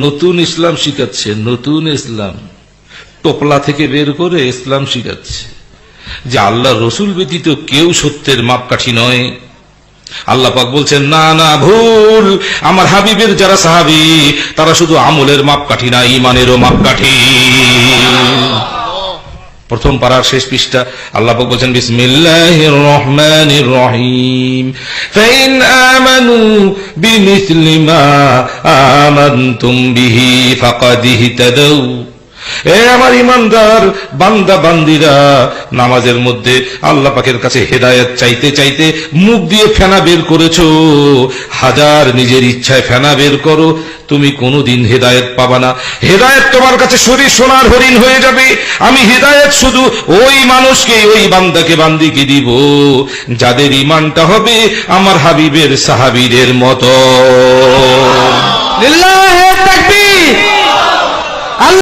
নতুন ইসলাম শিখাচ্ছে, নতুন ইসলাম টোপলা থেকে বের করে ইসলাম শিখাচ্ছে যে আল্লাহ রসুল ব্যতীত কেউ সত্যের মাপকাঠি নয়। আল্লাহ পাক বলছেন, না না, ভুল। আমার হাবিবের যারা সাহাবী তারা শুধু আমলের মাপকাঠি না, ঈমানেরও মাপকাঠি। প্রথম পারার শেষ পৃষ্ঠা আল্লাহ পাক বলছেন, বিসমিল্লাহির রহমানির রহিম, ফাইন আমানু বিমিসলি মা আমানতুম বিহি ফাকাদ ইহতাদাউ। এ আমার ইমানদার বান্দা বান্দিরা, নামাজের মধ্যে আল্লাহ পাকের কাছে হেদায়েত চাইতে চাইতে মুখ দিয়ে ফেনা বের করেছো। হাজার নিজের ইচ্ছায় ফেনা বের করো, তুমি কোনোদিন হেদায়েত পাবা না। হেদায়েত তোমার কাছে শরীর সোনার হরিণ হয়ে যাবে। আমি হেদায়েত শুধু ওই মানুষকে, ওই বান্দাকে বান্দিকে দিব যাদের ঈমানটা হবে আমার হাবিবের সাহাবীদের মতো। লিল্লাহি